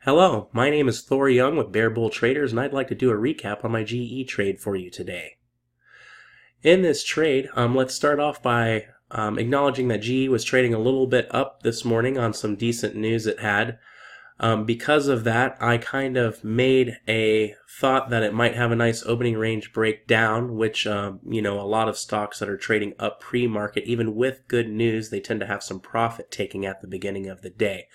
Hello, my name is Thor Young with Bear Bull Traders, and I'd like to do a recap on my GE trade for you today. In this trade, let's start off by acknowledging that GE was trading a little bit up this morning on some decent news it had. Because of that, I kind of made a thought that it might have a nice opening range breakdown, which, a lot of stocks that are trading up pre-market, even with good news, they tend to have some profit taking at the beginning of the day.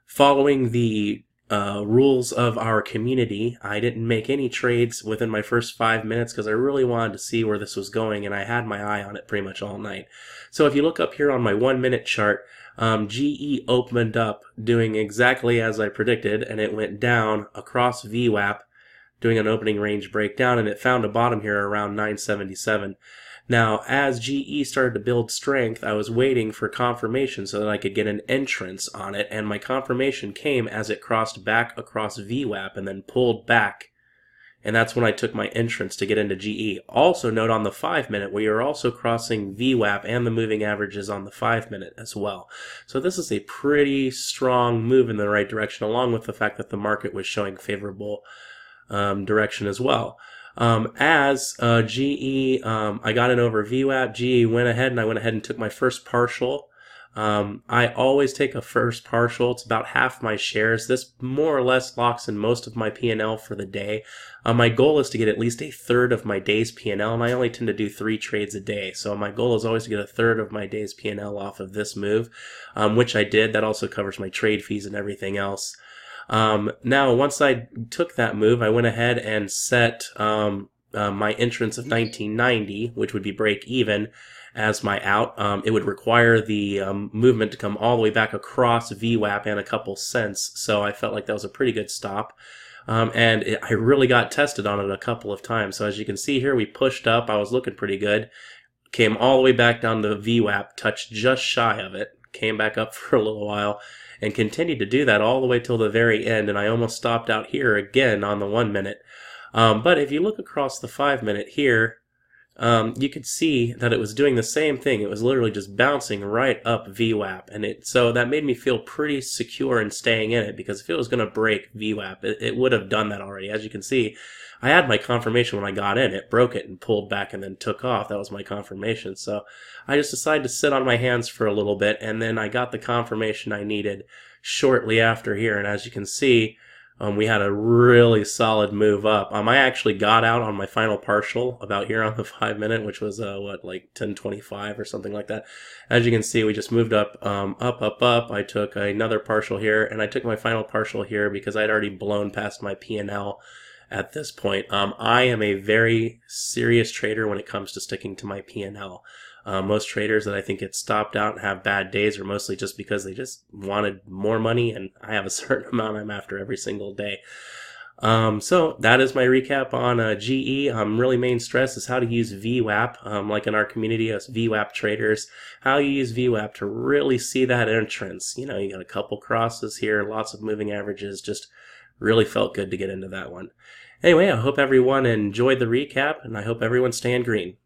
Following the rules of our community, I didn't make any trades within my first 5 minutes because I really wanted to see where this was going, and I had my eye on it pretty much all night. So if you look up here on my 1 minute chart, GE opened up doing exactly as I predicted, and it went down across VWAP doing an opening range breakdown, and it found a bottom here around 977. Now, as GE started to build strength, I was waiting for confirmation so that I could get an entrance on it, and my confirmation came as it crossed back across VWAP and then pulled back, and that's when I took my entrance to get into GE. Also note on the 5 minute, we are also crossing VWAP and the moving averages on the 5 minute as well. So this is a pretty strong move in the right direction, along with the fact that the market was showing favorable direction as well. As GE, I got in over VWAP, GE went ahead and I went ahead and took my first partial. I always take a first partial. It's about half my shares. This more or less locks in most of my P&L for the day. My goal is to get at least a third of my day's P&L, and I only tend to do 3 trades a day. So my goal is always to get a third of my day's P&L off of this move, which I did. That also covers my trade fees and everything else. Now, once I took that move, I went ahead and set my entrance of 1990, which would be break even, as my out. It would require the movement to come all the way back across VWAP and a couple cents, so I felt like that was a pretty good stop. I really got tested on it a couple of times. So as you can see here, we pushed up. I was looking pretty good. Came all the way back down to VWAP, touched just shy of it, came back up for a little while, and continued to do that all the way till the very end, and I almost stopped out here again on the 1 minute. But if you look across the 5 minute here, you could see that it was doing the same thing. It was literally just bouncing right up VWAP, and so that made me feel pretty secure in staying in it, because if it was going to break VWAP, it would have done that already. As you can see, I had my confirmation when I got in. It broke it and pulled back and then took off. That was my confirmation. So I just decided to sit on my hands for a little bit, and then I got the confirmation I needed shortly after here. And as you can see, we had a really solid move up. I actually got out on my final partial about here on the 5 minute, which was like 1025 or something like that. As you can see, we just moved up, up. I took another partial here, and I took my final partial here because I'd already blown past my P&L at this point. I am a very serious trader when it comes to sticking to my P&L. Most traders that I think get stopped out and have bad days are mostly just because they just wanted more money, and I have a certain amount I'm after every single day. So that is my recap on GE. Really main stress is how to use VWAP, like in our community as VWAP traders, how you use VWAP to really see that entrance. You got a couple crosses here, lots of moving averages, just really felt good to get into that one. Anyway, I hope everyone enjoyed the recap, and I hope everyone's staying green.